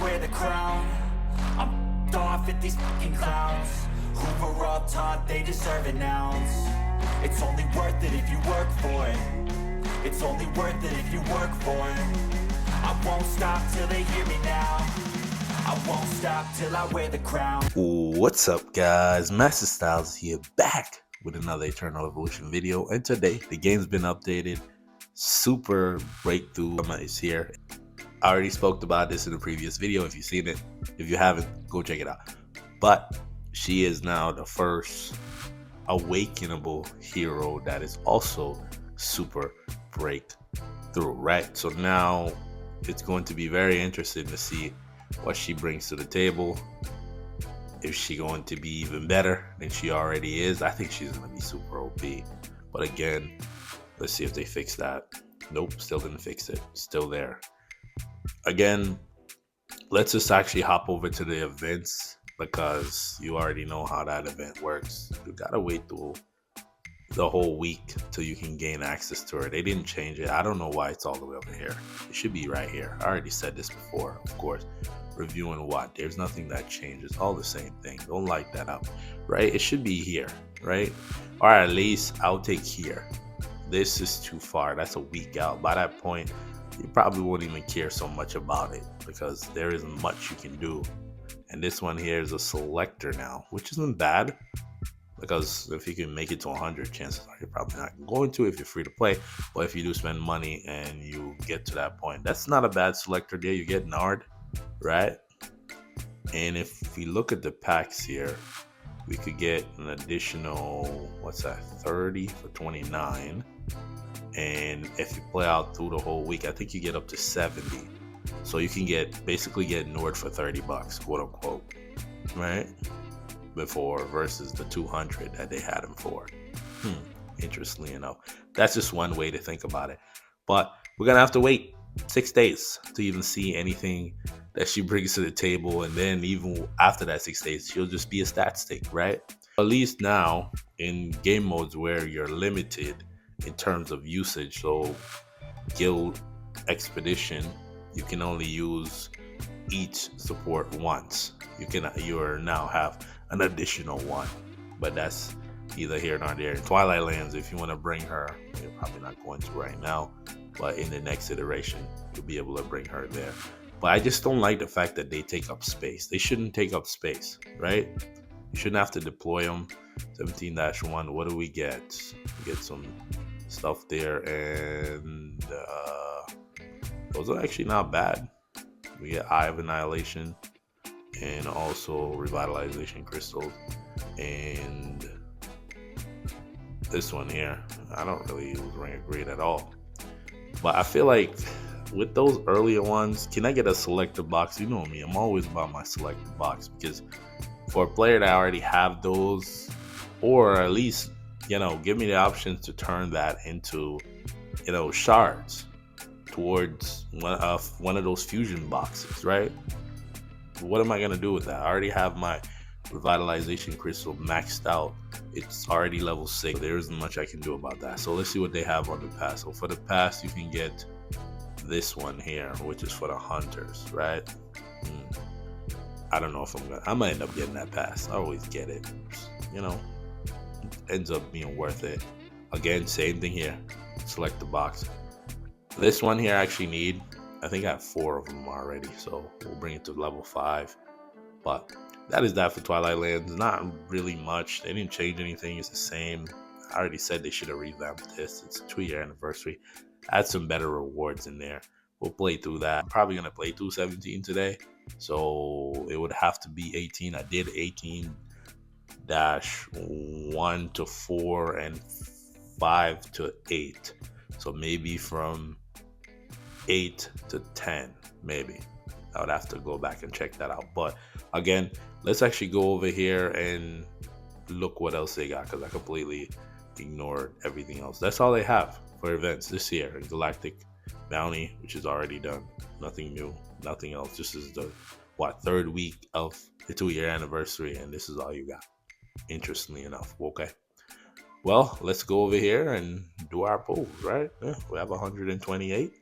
wear the crown. I'm off at these fucking clowns who were up top, they deserve an ounce. It's only worth it if you work for it. It's only worth it if you work for it. I won't stop till they hear me now. I won't stop till I wear the crown. What's up, guys? Masta Styles here back with another Eternal Evolution video, and today the game's been updated. Super breakthrough is here. I already spoke about this in the previous video. If you've seen it, if you haven't, go check it out. But she is now the first awakenable hero that is also super breakthrough, right? So now it's going to be very interesting to see what she brings to the table. Is she going to be even better than she already is? I think she's going to be super OP. But again, let's see if they fix that. Nope, still didn't fix it. Still there. Again, let's just actually hop over to the events, because you already know how that event works. You gotta wait through the whole week till you can gain access to her. They didn't change it. I don't know why it's all the way over here. It should be right here. I already said this before, of course. Reviewing what? There's nothing that changes. All the same thing. Don't light that up, right? It should be here, right? Or at least I'll take here. This is too far. That's a week out. By that point, you probably won't even care so much about it, because there isn't much you can do. And this one here is a selector now, which isn't bad, because if you can make it to 100, chances are you're probably not going to if you're free to play. But if you do spend money and you get to that point, that's not a bad selector there. You get Nard, right? And if we look at the packs here, we could get an additional, what's that, 30 for 29. And if you play out through the whole week, I think you get up to 70. So you can basically get Nord for $30, quote unquote, right? Before, versus the 200 that they had him for. Interestingly enough, that's just one way to think about it. But we're gonna have to wait 6 days to even see anything that she brings to the table, and then even after that 6 days, she'll just be a stat stick, right? At least now in game modes where you're limited in terms of usage, so guild expedition, you can only use each support once. You now have an additional one, but that's either here nor there. In Twilight Lands, if you want to bring her, you're probably not going to right now, but in the next iteration, you'll be able to bring her there. But I just don't like the fact that they take up space. They shouldn't take up space, right? You shouldn't have to deploy them. 17-1, what do we get? We get some stuff there, and those are actually not bad. We get Eye of Annihilation and also Revitalization Crystals, and this one here, I don't really use Ring of Greed at all. But I feel like with those earlier ones, can I get a selector box? You know me, I'm always about my selector box, because for a player that already have those, or at least, give me the options to turn that into, shards towards one of those fusion boxes, right? What am I gonna do with that? I already have my Revitalization Crystal maxed out. It's already level 6. There isn't much I can do about that. So let's see what they have on the pass. So for the pass, you can get this one here, which is for the hunters, right? I don't know if I might end up getting that pass. I always get it. Ends up being worth it. Again, same thing here. Select the box. This one here I actually need. I think I have 4 of them already, so we'll bring it to level 5. But that is that for Twilight Lands. Not really much. They didn't change anything. It's the same. I already said they should have revamped this. It's a 2-year anniversary. Add some better rewards in there. We'll play through that. I'm probably gonna play through 17 today, so it would have to be 18. I did 18-1 to 4 and 5 to 8. So maybe from 8 to 10, maybe. I would have to go back and check that out. But again, let's actually go over here and look what else they got, because I completely ignored everything else. That's all they have for events this year. Galactic Bounty, which is already done. Nothing new, nothing else. This is the 3rd week of the 2-year anniversary, and this is all you got. Interestingly enough. Okay. Well, let's go over here and do our polls, right? Yeah, we have 128.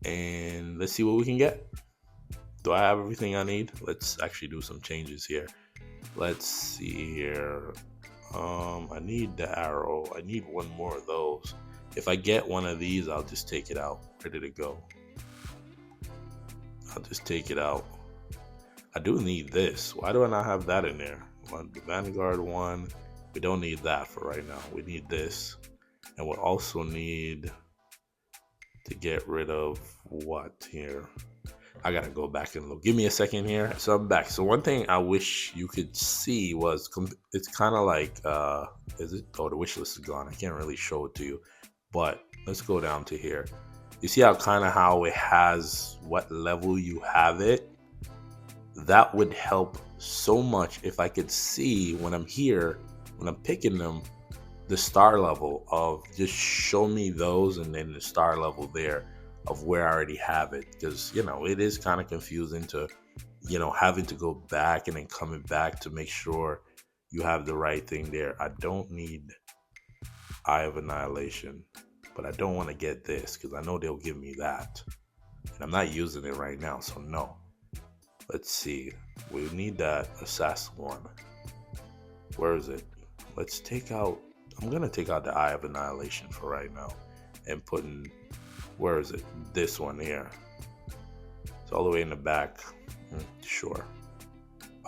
And let's see what we can get. Do I have everything I need? Let's actually do some changes here. Let's see here. I need the arrow. I need one more of those. If I get one of these, I'll just take it out. Ready to go. I'll just take it out. I do need this. Why do I not have that in there? The Vanguard one. We don't need that for right now. We need this. And we'll also need to get rid of what here? I gotta go back and look. Give me a second here. So I'm back. So one thing I wish you could see was it's kind of like is it? Oh, the wish list is gone. I can't really show it to you, but let's go down to here. You see how it has what level you have it. That would help so much if I could see when I'm here, when I'm picking them, the star level of just show me those and then the star level there of where I already have it, because it is kind of confusing to having to go back and then coming back to make sure you have the right thing there. I don't need Eye of Annihilation, but I don't want to get this because I know they'll give me that, and I'm not using it right now, so no. Let's see, we need that assassin one. Where is it? Let's take out, I'm gonna take out the Eye of Annihilation for right now and put in, where is it? This one here. It's all the way in the back. Sure.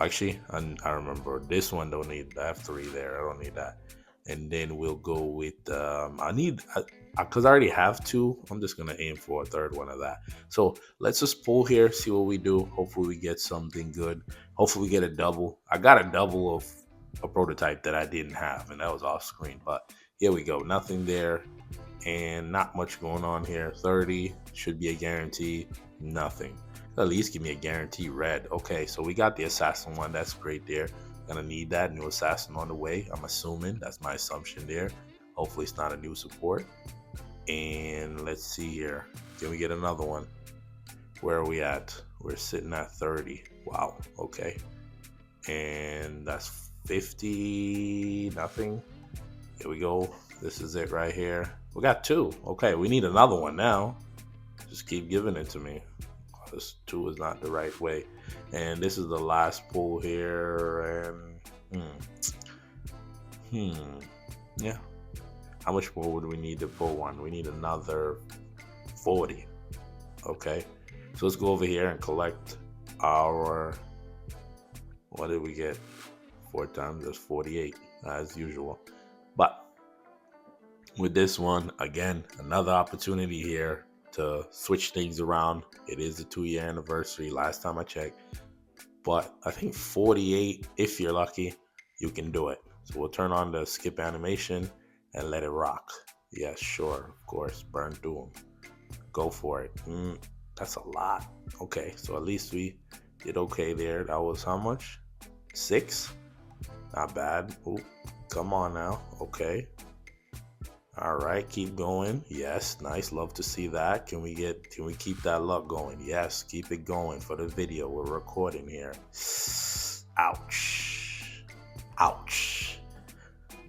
Actually, I remember this one don't need, I have 3 there. I don't need that. And then we'll go with, because I already have 2, I'm just going to aim for a 3rd one of that. So let's just pull here, see what we do. Hopefully we get something good. Hopefully we get a double. I got a double of a prototype that I didn't have, and that was off screen. But here we go. Nothing there. And not much going on here. 30 should be a guarantee. Nothing. At least give me a guarantee red. Okay, so we got the assassin one. That's great there. Gonna need that new assassin on the way. I'm assuming. That's my assumption there. Hopefully it's not a new support. And let's see here. Can we get another one? Where are we at? We're sitting at 30. Wow. Okay. And that's 50. Nothing. Here we go. This is it right here. We got 2. Okay, we need another one now. Just keep giving it to me. This 2 is not the right way. And this is the last pull here. And yeah. How much more would we need to pull one? We need another 40. Okay. So let's go over here and collect our, what did we get? 4 times, that's 48 as usual. But with this one, again, another opportunity here to switch things around. It is the 2-year anniversary, last time I checked. But I think 48, if you're lucky, you can do it. So we'll turn on the skip animation and let it rock. Yes, sure, of course, burn through them. Go for it. That's a lot. Okay, so at least we did okay there. That was how much? 6? Not bad. Ooh, come on now. Okay. All right, keep going. Yes, nice. Love to see that. Can we keep that luck going? Yes, keep it going for the video. We're recording here. Ouch. Ouch.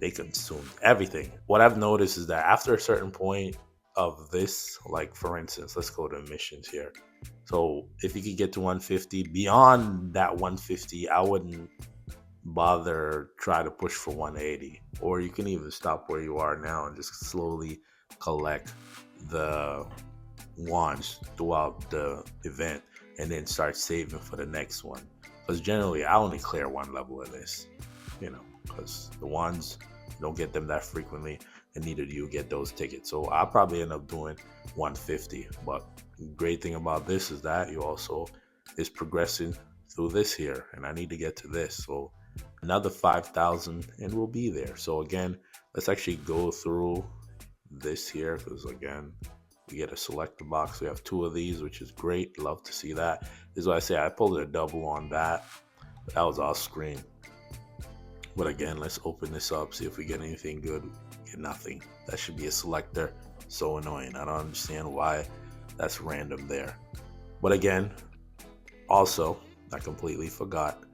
They consumed everything. What I've noticed is that after a certain point of this, like for instance, let's go to missions here. So if you could get to 150, beyond that 150, I wouldn't bother try to push for 180, or you can even stop where you are now and just slowly collect the wands throughout the event and then start saving for the next one, because generally I only clear 1 level of this, because the wands, you don't get them that frequently, and neither do you get those tickets. So I'll probably end up doing 150. But the great thing about this is that you also is progressing through this here, and I need to get to this. So another 5,000 and we'll be there. So again, let's actually go through this here, because again, we get a selector box. We have 2 of these, which is great. Love to see that. This is what I say, I pulled a double on that, but that was off screen. But again, let's open this up, see if we get anything good. Get nothing. That should be a selector. So annoying. I don't understand why that's random there. But again, also, I completely forgot,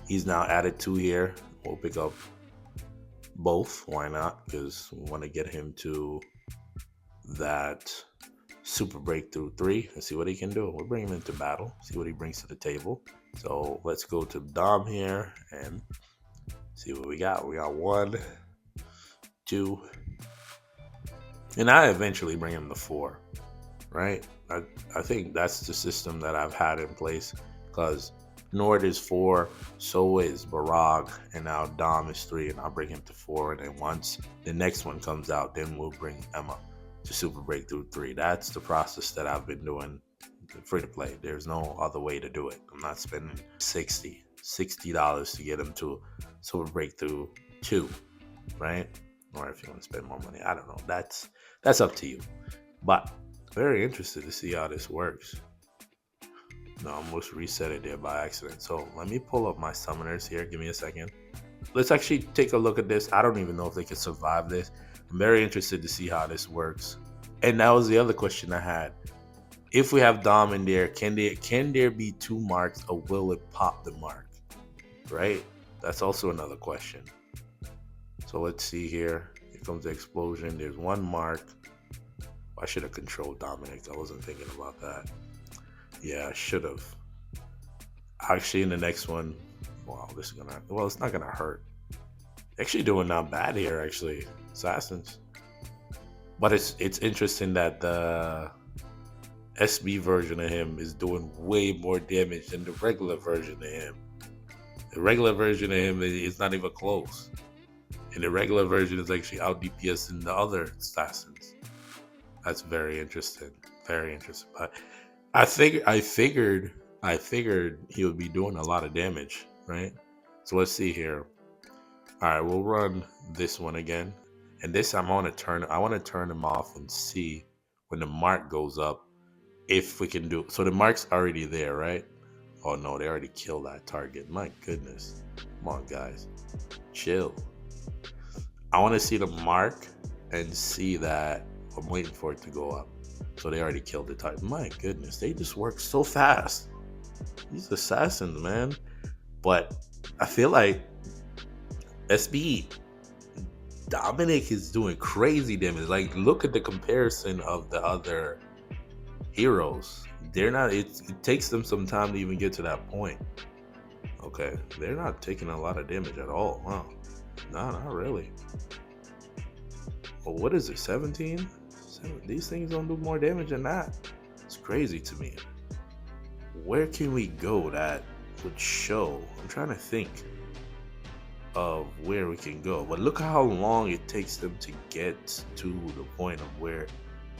he's now added 2 here. We'll pick up both. Why not? Because we want to get him to that Super Breakthrough 3 and see what he can do. We'll bring him into battle, see what he brings to the table. So let's go to Dom here and see what we got. We got 1, 2, and I eventually bring him to 4, right? I think that's the system that I've had in place, because Nord is 4, so is Barrage, and now Dom is 3, and I'll bring him to 4, and then once the next one comes out, then we'll bring Emma to Super Breakthrough 3. That's the process that I've been doing free to play. There's no other way to do it. I'm not spending $60 to get him to Super Breakthrough 2, right? Or if you want to spend more money, I don't know. That's up to you. But very interested to see how this works. No, I almost reset it there by accident. So let me pull up my summoners here. Give me a second. Let's actually take a look at this. I don't even know if they can survive this. I'm very interested to see how this works. And that was the other question I had. If we have Dom in there, can there be 2 marks, or will it pop the mark? Right? That's also another question. So let's see here. Here comes the explosion. There's 1 mark. I should have controlled Dominic. I wasn't thinking about that. Yeah, I should have. Actually, in the next one, wow, this is gonna, well, it's not gonna hurt. Actually doing not bad here, actually. Assassins. But it's interesting that the SB version of him is doing way more damage than the regular version of him. The regular version of him is not even close. And the regular version is actually out DPS than the other assassins. That's very interesting. Very interesting. But I figured he would be doing a lot of damage, right? So let's see here. All right, we'll run this one again. And this time I want to turn him off and see when the mark goes up if we can do. So the mark's already there, right? Oh no, they already killed that target. My goodness. Come on, guys. Chill. I want to see the mark and see that. I'm waiting for it to go up. So they already killed the target. My goodness, they just work so fast. These assassins, man. But I feel like SB Dominic is doing crazy damage. Like, look at the comparison of the other heroes. They're not. It takes them some time to even get to that point. Okay, they're not taking a lot of damage at all. Wow. No, not really. Well, what is it? 17? These things don't do more damage than that. It's crazy to me. Where can we go that would show? I'm trying to think of where we can go. But look how long it takes them to get to the point of where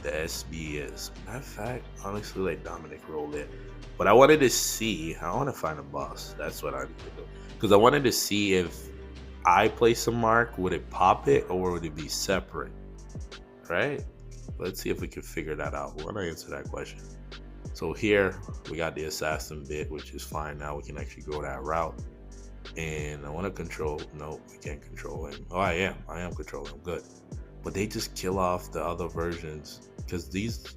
the SB is. Matter of fact, honestly, let Dominic roll it. But I wanted to see. I want to find a boss. That's what I need to do. Because I wanted to see if I place a mark, would it pop it, or would it be separate? Right? Let's see if we can figure that out. We're gonna answer that question. So here we got the assassin bit, which is fine. Now we can actually go that route. And I want to control. No, we can't control him. Oh, I am controlling him. Good. But they just kill off the other versions because these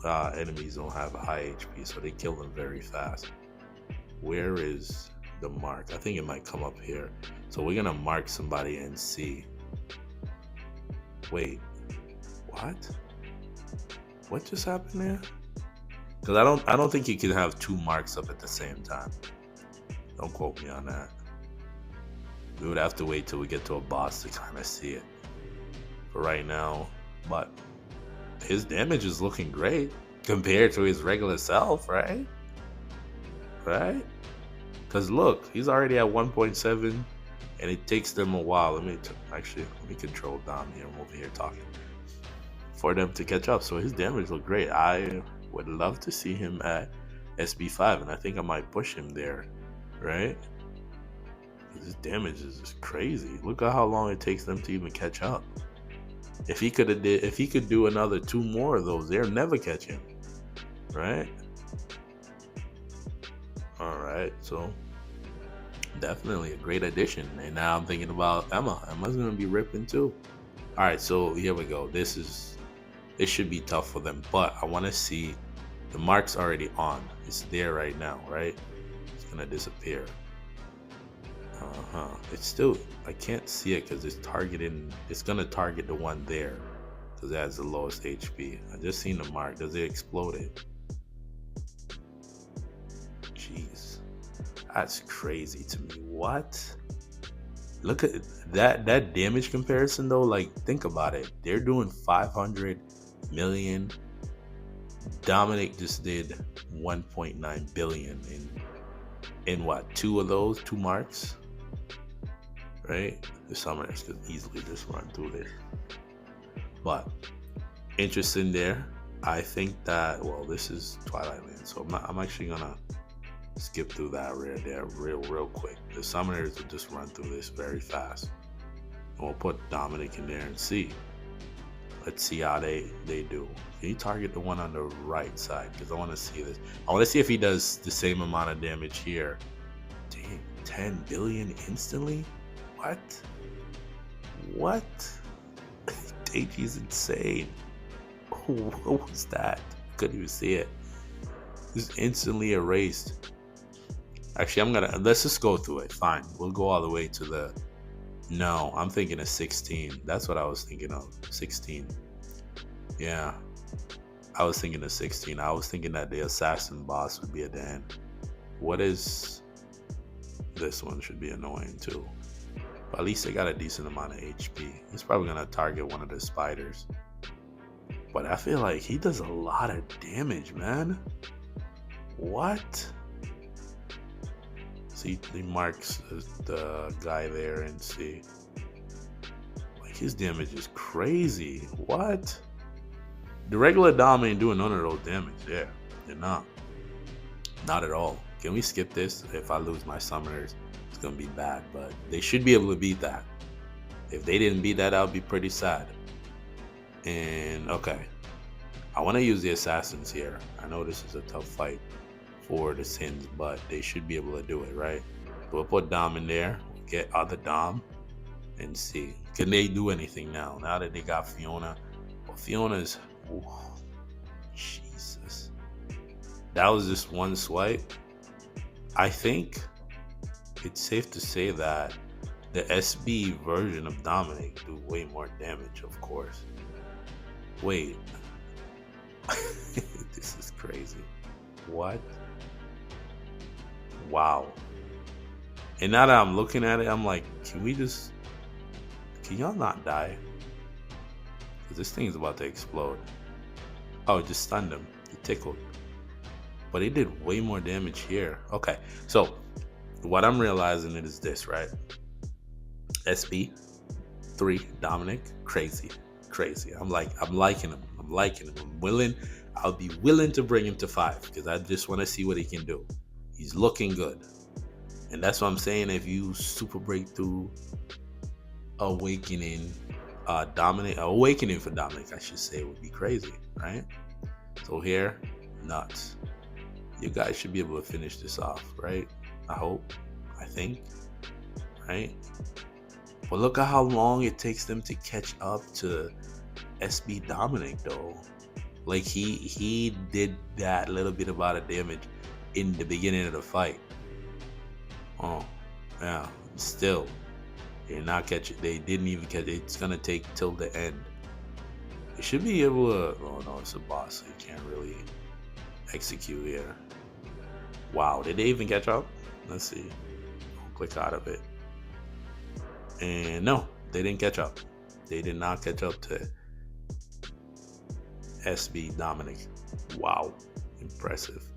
enemies don't have a high HP, so they kill them very fast. Where is the mark? I think it might come up here. So we're gonna mark somebody and see. Wait, what? What just happened there? Because I don't think you can have 2 marks up at the same time. Don't quote me on that. We would have to wait till we get to a boss to kind of see it. For right now, but his damage is looking great compared to his regular self, right? Right? Because look, he's already at 1.7, and it takes them a while. Let me control Dom here. I'm over here talking for them to catch up. So his damage look great. I would love to see him at SB5, and I think I might push him there, right? His damage is just crazy. Look at how long it takes them to even catch up. If he could do another 2 more of those, they'll never catch him, right? All right, so definitely a great addition. And now I'm thinking about Emma. Emma's gonna be ripping too. All right, so here we go. This should be tough for them, but I want to see the mark's already on. It's there right now, right? It's gonna disappear. It's still, I can't see it because it's targeting. It's gonna target the one there. because it has the lowest HP. I just seen the mark. Does it explode it? Jeez, that's crazy to me. What? Look at that damage comparison though. Like, think about it. They're doing 500 million. Dominic just did 1.9 billion in what? Two marks, right? The summoners could easily just run through this. But interesting there. I think that, well, this is Twilight Land, so I'm actually gonna skip through that real quick. The summoners will just run through this very fast. And we'll put Dominic in there and see. Let's see how they do. Can you target the one on the right side? Because I want to see this. I want to see if he does the same amount of damage here. Dang, 10 billion instantly? What? Daichi's insane. What was that? Couldn't even see it. Just instantly erased. Actually, let's just go through it. Fine. We'll go all the way to the... No, I'm thinking of 16. That's what I was thinking of. 16. Yeah. I was thinking of 16. I was thinking that the assassin boss would be at the end. What is... This one should be annoying too. But at least they got a decent amount of HP. He's probably going to target one of the spiders. But I feel like he does a lot of damage, man. What? See, he marks the guy there and see. Like, his damage is crazy. What? The regular Dom ain't doing none of those damage. Yeah, they're not. Not at all. Can we skip this? If I lose my summoners, it's going to be bad. But they should be able to beat that. If they didn't beat that, I would be pretty sad. And, okay. I want to use the assassins here. I know this is a tough fight for the Sins, but they should be able to do it, right? We'll put Dom in there, get other Dom, and see. Can they do anything now that they got Fiona? Well, Fiona's... Ooh, Jesus. That was just one swipe. I think it's safe to say that the SB version of Dominic do way more damage, of course. Wait. This is crazy. What? Wow. And now that I'm looking at it, I'm like, can y'all not die? Because this thing's about to explode. Oh, it just stunned him. It tickled. But it did way more damage here. Okay, so what I'm realizing is this, right? SB 3 Dominic, crazy. I'm liking him. I'll be willing to bring him to 5 because I just want to see what he can do. He's looking good. And that's what I'm saying. If you super breakthrough awakening for Dominic, I should say, would be crazy, right? So here, nuts. You guys should be able to finish this off, right? I think, right? But look at how long it takes them to catch up to SB Dominic, though. Like, he did that little bit amount of damage in the beginning of the fight. Oh, yeah. Still, they're not catching. They didn't even catch it. It's gonna take till the end. They should be able to. Oh no, it's a boss, so you can't really execute here. Wow, did they even catch up? Let's see. I'll click out of it. And no, they didn't catch up. They did not catch up to SB Dominic. Wow, impressive.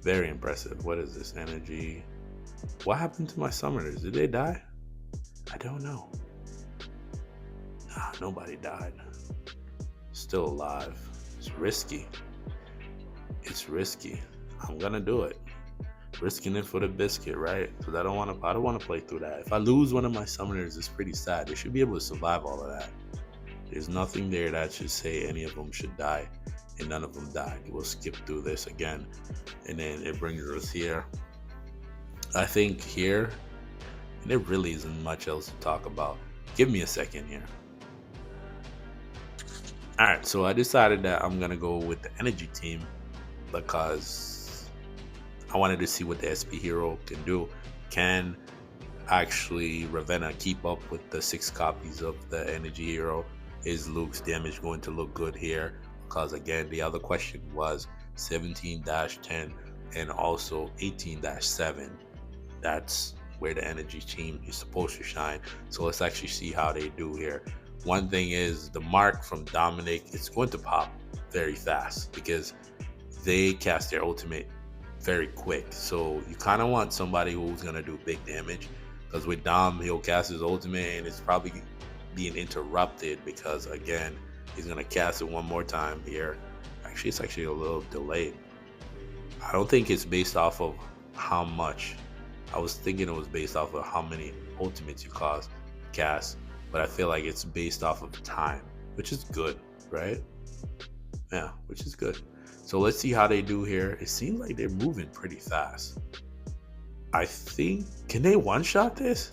Very impressive. What is this? Energy. What happened to my summoners? Did they die? I don't know. Nah, nobody died. Still alive. It's risky. I'm gonna do it. Risking it for the biscuit, right? Because I don't want to play through that. If I lose one of my summoners, it's pretty sad. They should be able to survive all of that. There's nothing there that should say any of them should die, and none of them died. We'll skip through this again, and then it brings us here. I think here, and there really isn't much else to talk about. Give me a second here. Alright, so I decided that I'm gonna go with the energy team because I wanted to see what the SP hero can do. Can actually Ravenna keep up with the 6 copies of the energy hero? is Luke's damage going to look good here? Because again, the other question was 17-10 and also 18-7. That's where the energy team is supposed to shine. So let's actually see how they do here. One thing is the mark from Dominic, it's going to pop very fast because they cast their ultimate very quick. So you kind of want somebody who's going to do big damage, because with Dom, he'll cast his ultimate and it's probably being interrupted because again, he's going to cast it one more time here. Actually, it's actually a little delayed. I don't think it's based off of how much. I was thinking it was based off of how many ultimates you cast, but I feel like it's based off of time, which is good, right? Yeah, which is good. So let's see how they do here. It seems like they're moving pretty fast. I think, can they one-shot this?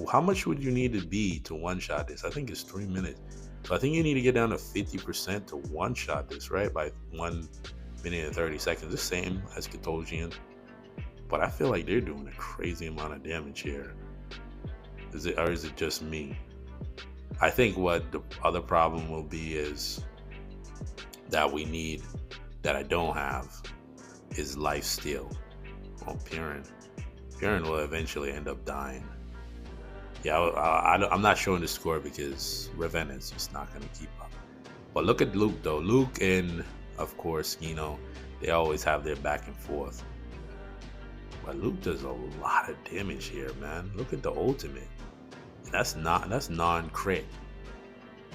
How much would you need to be to one-shot this? I think it's 3 minutes. So I think you need to get down to 50% to one-shot this, right? By 1 minute and 30 seconds. The same as Katosian. But I feel like they're doing a crazy amount of damage here. Is it just me? I think what the other problem will be is that we need, that I don't have, is lifesteal. Oh, Piran will eventually end up dying. Yeah, I'm not showing the score because Ravenna is just not going to keep up. But look at Luke though. Luke and of course, they always have their back and forth. But Luke does a lot of damage here, man. Look at the ultimate. That's non-crit.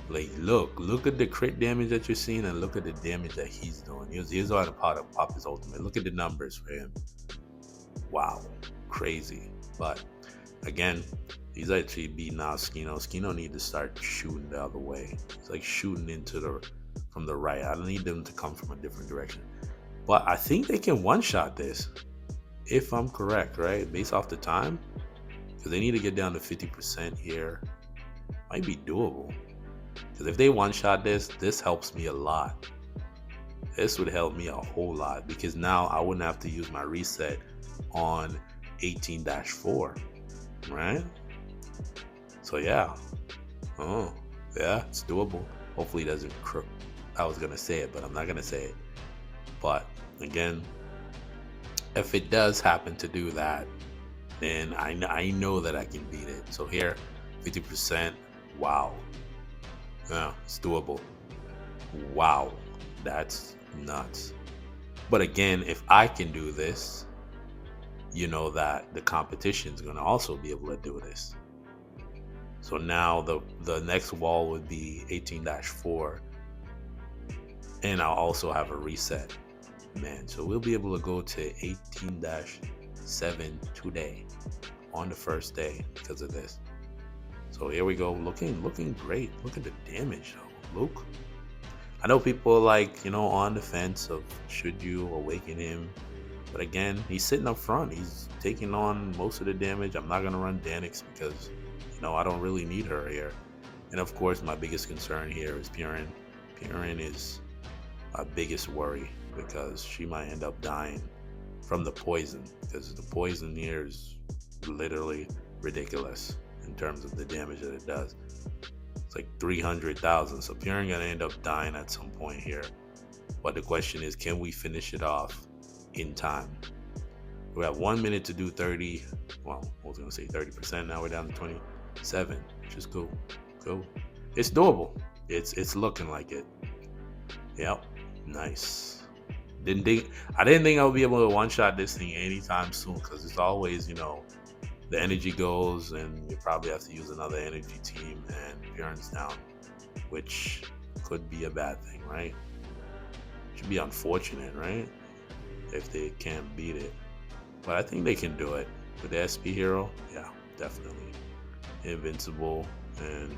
Like, look at the crit damage that you're seeing, and look at the damage that he's doing. He's on a pop his ultimate. Look at the numbers for him. Wow, crazy. But again, he's actually beating out Skino. Skino need to start shooting the other way. It's like shooting from the right. I don't need them to come from a different direction. But I think they can one-shot this, if I'm correct, right? Based off the time, because they need to get down to 50% here. Might be doable. Because if they one-shot this helps me a lot. This would help me a whole lot, because now I wouldn't have to use my reset on 18-4, right? So yeah. Oh, yeah, it's doable. Hopefully it doesn't crook. I was going to say it, but I'm not going to say it. But again, if it does happen to do that, then I know that I can beat it. So here, 50%. Wow. Yeah, it's doable. Wow. That's nuts. But again, if I can do this, you know that the competition is going to also be able to do this. So now the next wall would be 18-4. And I'll also have a reset. Man, so we'll be able to go to 18-7 today on the first day because of this. So here we go, looking great. Look at the damage though, Luke. I know people are like, on the fence of should you awaken him, but again, he's sitting up front. He's taking on most of the damage. I'm not gonna run Danix because I don't really need her here. And of course, my biggest concern here is Piran. Piran is my biggest worry, because she might end up dying from the poison, because the poison here is literally ridiculous in terms of the damage that it does. It's like 300,000. So Piran gonna end up dying at some point here. But the question is, can we finish it off in time? We have 1 minute to do 30. Well, I was gonna say 30%. Now we're down to 27, which is cool. Cool. It's doable. It's looking like it. Yep. Nice. I didn't think I would be able to one-shot this thing anytime soon, because it's always, the energy goes and you probably have to use another energy team and Piran's down, which could be a bad thing, right? Should be unfortunate, right? If they can't beat it. But I think they can do it. With the SP hero, yeah, definitely. Invincible, and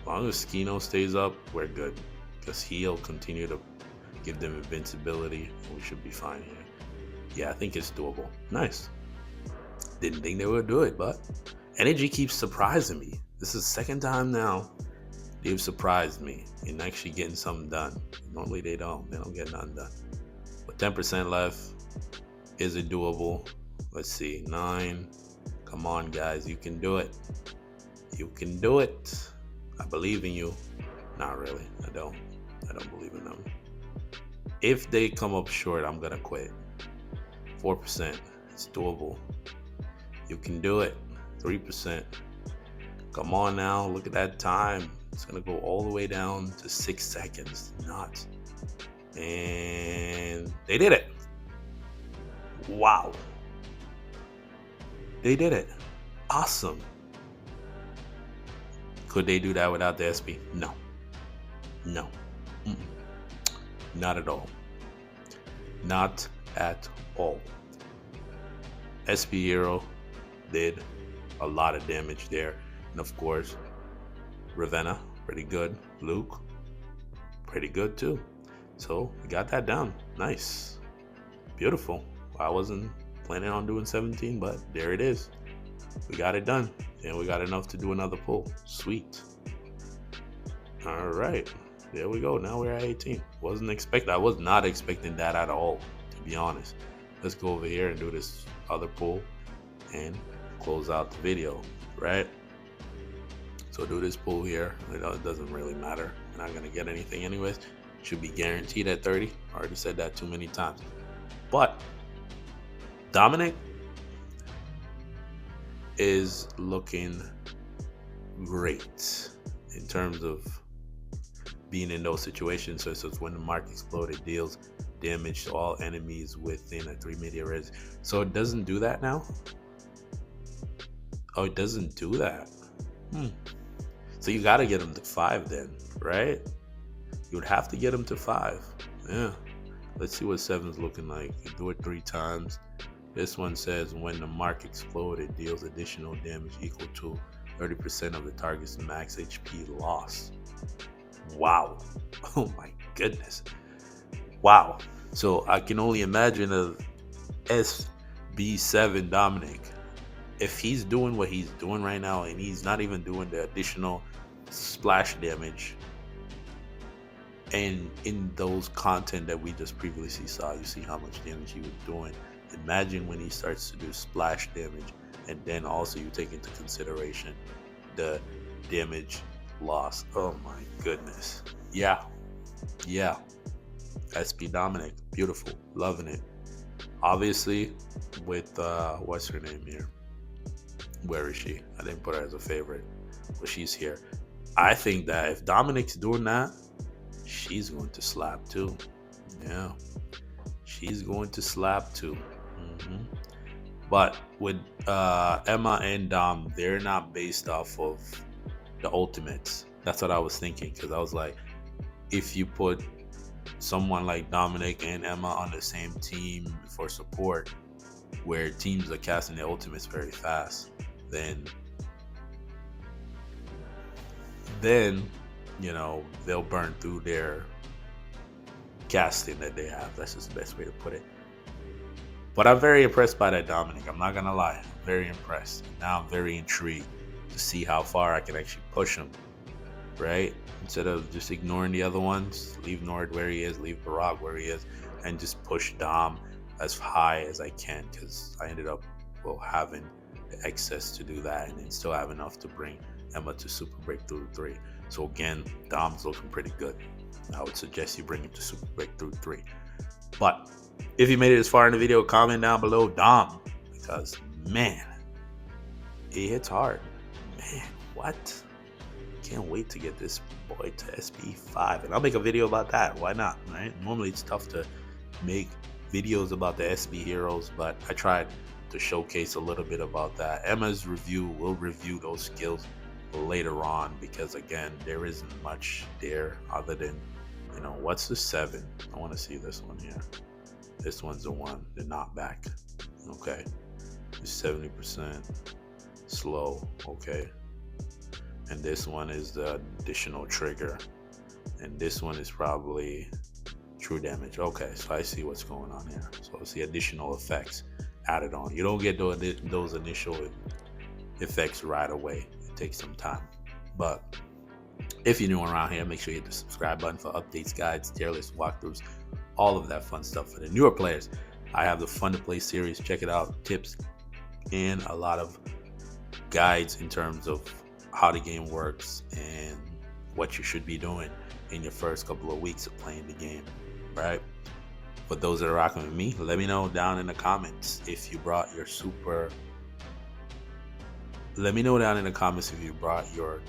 as long as Skino stays up, we're good. Because he'll continue to give them invincibility, and we should be fine here. Yeah, I think it's doable. Nice. Didn't think they would do it, but energy keeps surprising me. This is the second time now they've surprised me in actually getting something done. Normally they don't get nothing done. But 10% left. Is it doable? Let's see. 9. Come on, guys, you can do it. You can do it. I believe in you. Not really. I don't believe in them. If they come up short, I'm gonna quit. 4%. It's doable. You can do it. 3%. Come on now. Look at that time. It's gonna go all the way down to 6 seconds. Not. And they did it. Wow. They did it. Awesome. Could they do that without the SP? No. No. Mm-mm. Not at all. Not at all. SP Hero did a lot of damage there. And of course, Ravenna, pretty good. Luke, pretty good too. So we got that down. Nice. Beautiful. I wasn't planning on doing 17, but there it is. We got it done. And we got enough to do another pull. Sweet. All right. There we go. Now we're at 18. I was not expecting that at all, to be honest. Let's go over here and do this other pull and close out the video, right? So do this pull here. It doesn't really matter. We're not going to get anything anyways. Should be guaranteed at 30. I already said that too many times. But Dominic is looking great in terms of being in those situations. So it's when the mark exploded, deals damage to all enemies within a 3 media res. So it doesn't do that now? Oh, it doesn't do that. So you gotta get him to 5 then, right? You would have to get him to 5. Yeah. Let's see what 7's looking like. You do it 3 times. This one says when the mark exploded, deals additional damage equal to 30% of the target's max HP loss. Wow. Oh my goodness. Wow. So I can only imagine a SB7 Dominic. If he's doing what he's doing right now and he's not even doing the additional splash damage, and in those content that we just previously saw, you see how much damage he was doing. Imagine when he starts to do splash damage, and then also you take into consideration the damage loss. Oh my goodness. Yeah. SP Dominic, beautiful, loving it. Obviously with what's her name here? Where is she? I didn't put her as a favorite, but she's here. I think that if Dominic's doing that, she's going to slap too. Yeah, she's going to slap too. But with Emma and Dom, they're not based off of the ultimates. That's what I was thinking, because I was like, if you put someone like Dominic and Emma on the same team for support, where teams are casting their ultimates very fast, then you know, they'll burn through their casting that they have. That's just the best way to put it. But I'm very impressed by that Dominic. I'm not gonna lie, I'm very impressed. Now I'm very intrigued to see how far I can actually push him, right? Instead of just ignoring the other ones, leave Nord where he is, leave Barrage where he is, and just push Dom as high as I can, because I ended up having the excess to do that and then still have enough to bring Emma to Super Breakthrough 3. So again, Dom's looking pretty good. I would suggest you bring him to Super Breakthrough 3. But if you made it this far in the video, comment down below Dom, because man, he hits hard. Man, what? Can't wait to get this boy to SB5, and I'll make a video about that. Why not, right? Normally it's tough to make videos about the SB heroes, but I tried to showcase a little bit about that. Emma's review will review those skills later on, because again, there isn't much there other than, you know, what's the 7? I want to see this one here. This one's the one, the knockback. Okay, it's 70% slow. Okay, and this one is the additional trigger, and this one is probably true damage. Okay, so I see what's going on here. So it's the additional effects added on. You don't get those initial effects right away. It takes some time. But if you're new around here, make sure you hit the subscribe button for updates, guides, tier lists, walkthroughs, all of that fun stuff. For the newer players, I have the Fun to Play series. Check it out. Tips and a lot of guides in terms of how the game works and what you should be doing in your first couple of weeks of playing the game, right? For those that are rocking with me, let me know down in the comments if you brought your let me know down in the comments if you brought your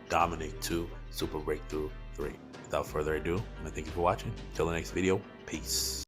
Dominic to Super Breakthrough 3. Without further ado, I thank you for watching. Till the next video, peace.